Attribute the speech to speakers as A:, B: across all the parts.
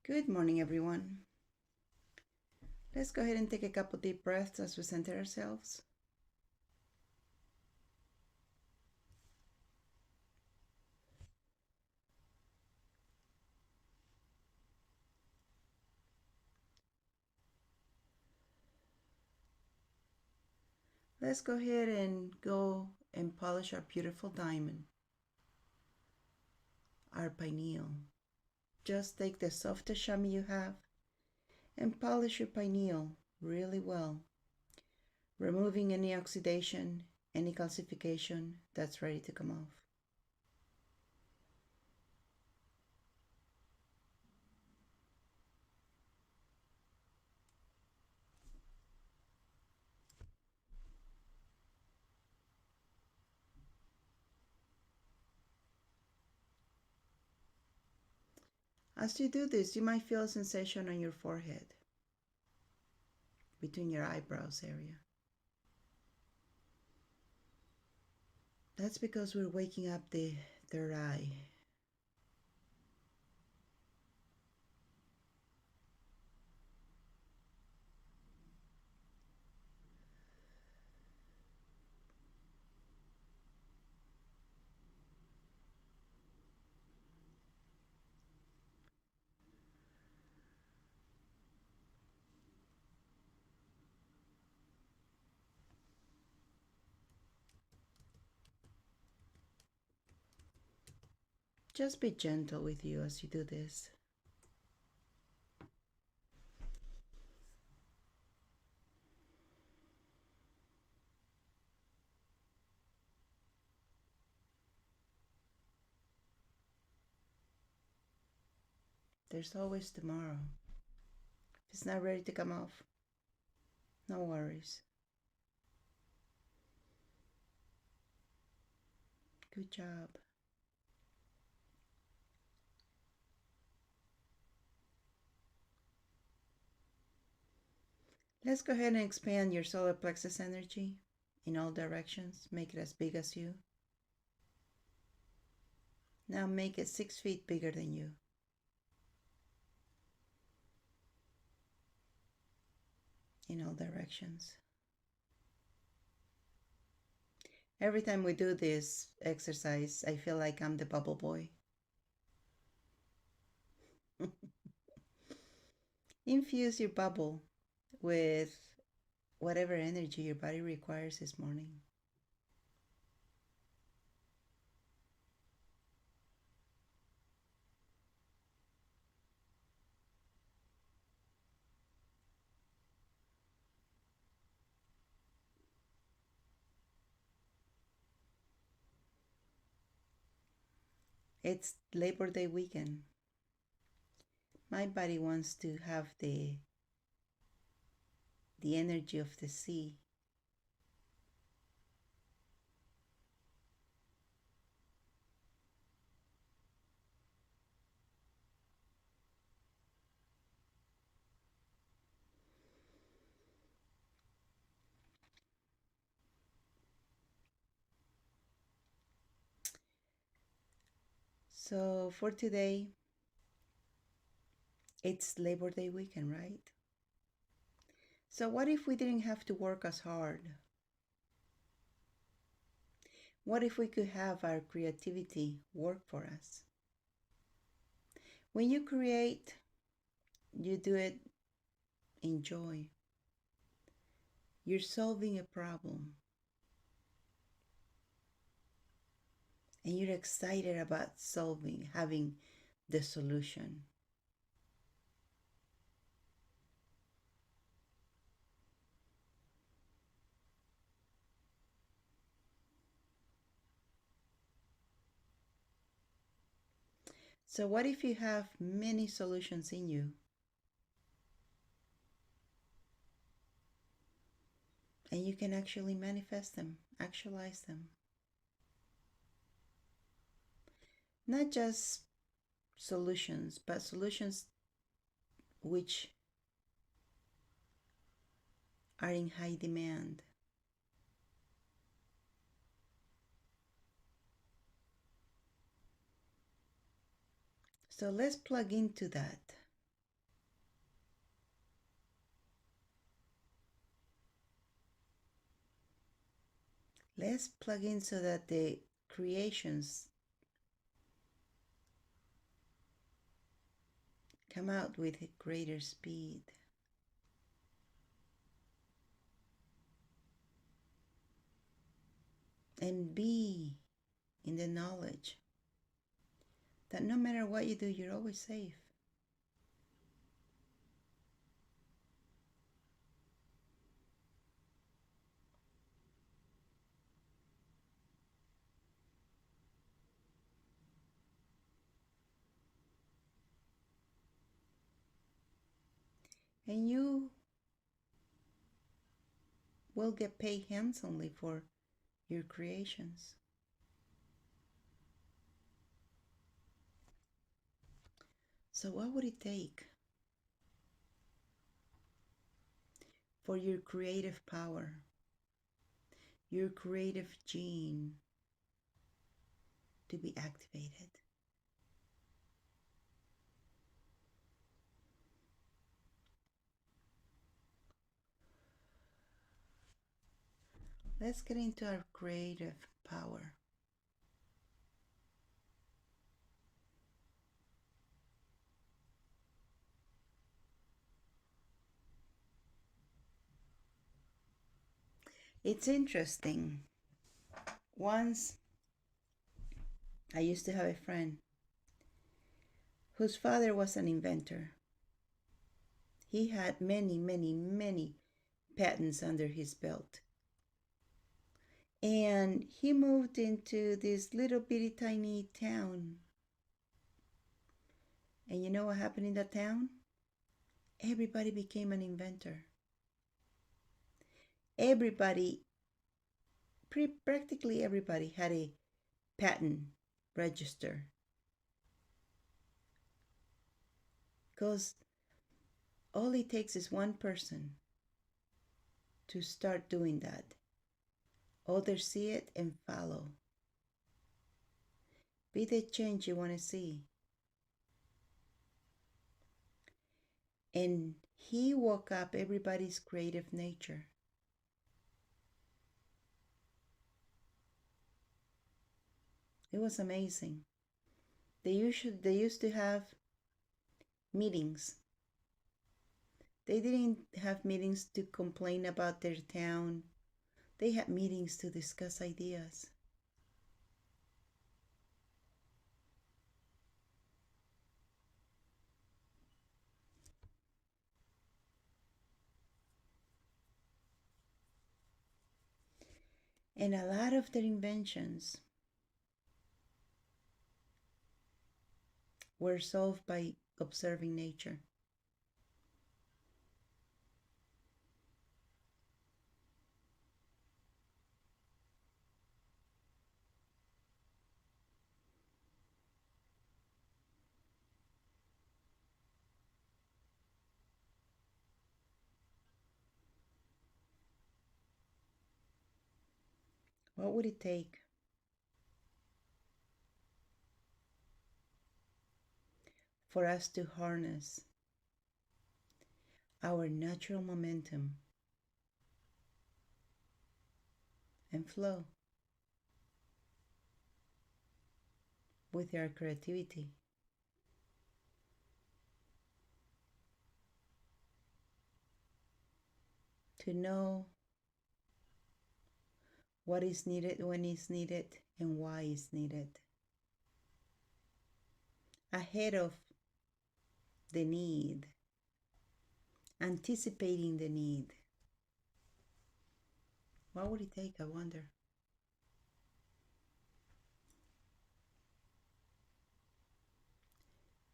A: Good morning, everyone. Let's go ahead and take a couple deep breaths as we center ourselves. Let's go ahead and go and polish our beautiful diamond, our pineal. Just take the softest chamois you have and polish your pineal really well, removing any oxidation, any calcification that's ready to come off. As you do this, you might feel a sensation on your forehead, between your eyebrows area. That's because we're waking up the third eye. Just be gentle with you as you do this. There's always tomorrow. If it's not ready to come off, no worries. Good job. Let's go ahead and expand your solar plexus energy in all directions. Make it as big as you. Now make it 6 feet bigger than you. In all directions. Every time we do this exercise, I feel like I'm the bubble boy. Infuse your bubble with whatever energy your body requires this morning. It's Labor Day weekend. My body wants to have the energy of the sea. So for today, it's Labor Day weekend, right? So what if we didn't have to work as hard? What if we could have our creativity work for us? When you create, you do it in joy. You're solving a problem and you're excited about solving, having the solution. So what if you have many solutions in you and you can actually manifest them, actualize them? Not just solutions, but solutions which are in high demand. So let's plug into that. Let's plug in so that the creations come out with greater speed. And be in the knowledge that no matter what you do, you're always safe. And you will get paid handsomely for your creations. So, what would it take for your creative power, your creative gene to be activated? Let's get into our creative power. It's interesting. Once I used to have a friend whose father was an inventor. He had many, many, many patents under his belt. And he moved into this little bitty tiny town. And you know what happened in that town? Everybody became an inventor. Everybody, practically everybody, had a patent register. Because all it takes is one person to start doing that. Others see it and follow. Be the change you want to see. And he woke up everybody's creative nature. It was amazing. They used to have meetings. They didn't have meetings to complain about their town. They had meetings to discuss ideas. And a lot of their inventions were solved by observing nature. What would it take for us to harness our natural momentum and flow with our creativity? To know what is needed, when it's needed, and why it's needed. Ahead of the need, anticipating the need. What would it take, I wonder?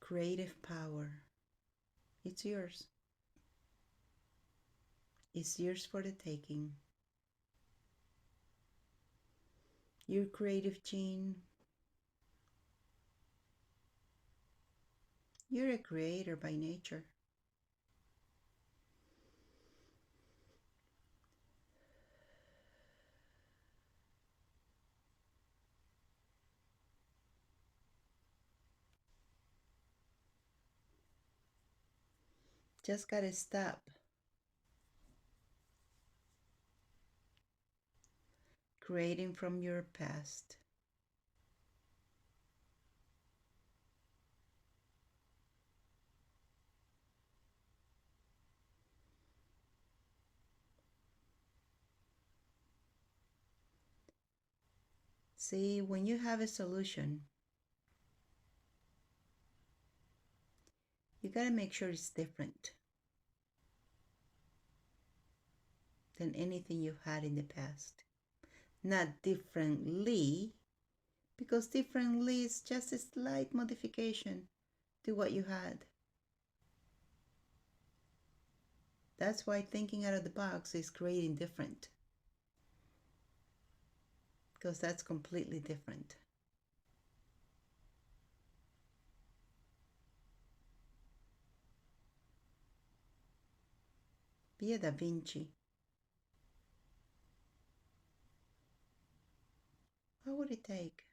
A: Creative power. It's yours. It's yours for the taking. Your creative gene. You're a creator by nature. Just gotta stop creating from your past. See, when you have a solution, you got to make sure it's different than anything you've had in the past. Not differently, because differently is just a slight modification to what you had. That's why thinking out of the box is creating different, because that's completely different. Be a Da Vinci. What would it take?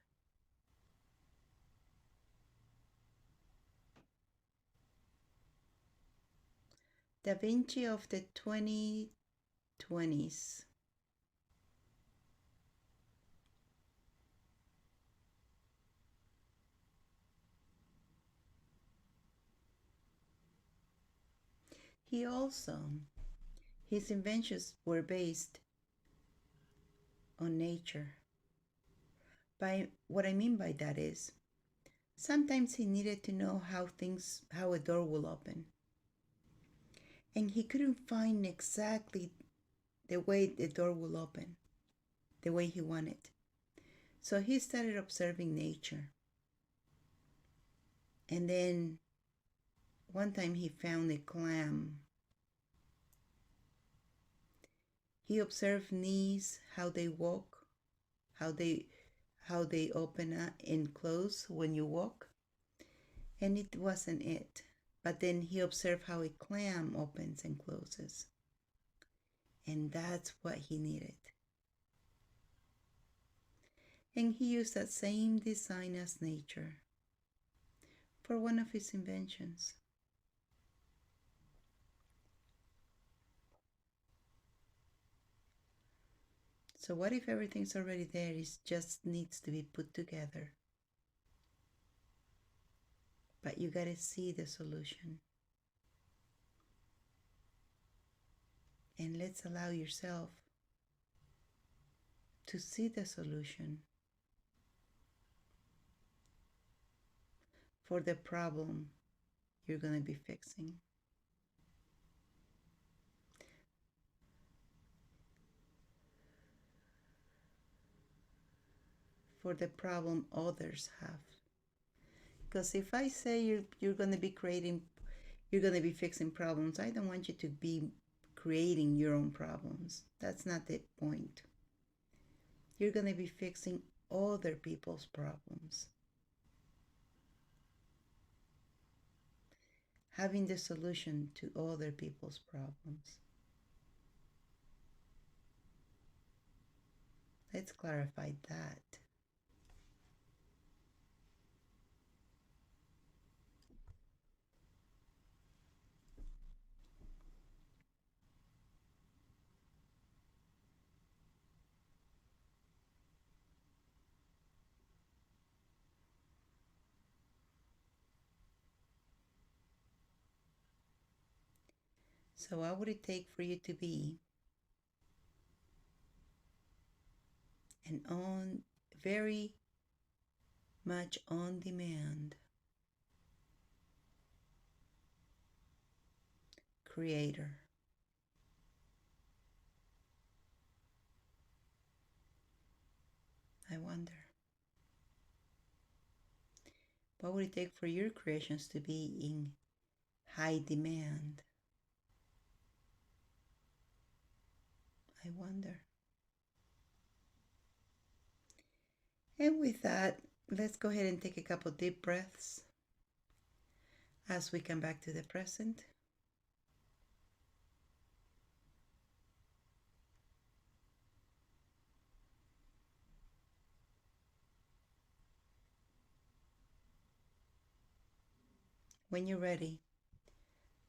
A: Da Vinci of the 2020s. He also, his inventions were based on nature. By what I mean by that is, sometimes he needed to know how a door will open. And he couldn't find exactly the way the door will open, the way he wanted. So he started observing nature. And then one time he found a clam. He observed knees, how they walk, how they how they open up and close when you walk. And it wasn't it. But then he observed how a clam opens and closes. And that's what he needed. And he used that same design as nature for one of his inventions. So what if everything's already there? It just needs to be put together. But you gotta see the solution. And let's allow yourself to see the solution for the problem you're gonna be fixing. For the problem others have. Because if I say you're gonna be you're gonna be fixing problems, I don't want you to be creating your own problems. That's not the point. You're gonna be fixing other people's problems. Having the solution to other people's problems. Let's clarify that. So what would it take for you to be an very much on demand creator? I wonder. What would it take for your creations to be in high demand? I wonder. And with that, let's go ahead and take a couple deep breaths as we come back to the present. When you're ready,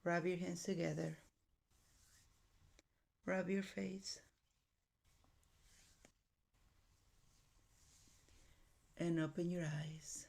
A: rub your hands together, rub your face, and open your eyes.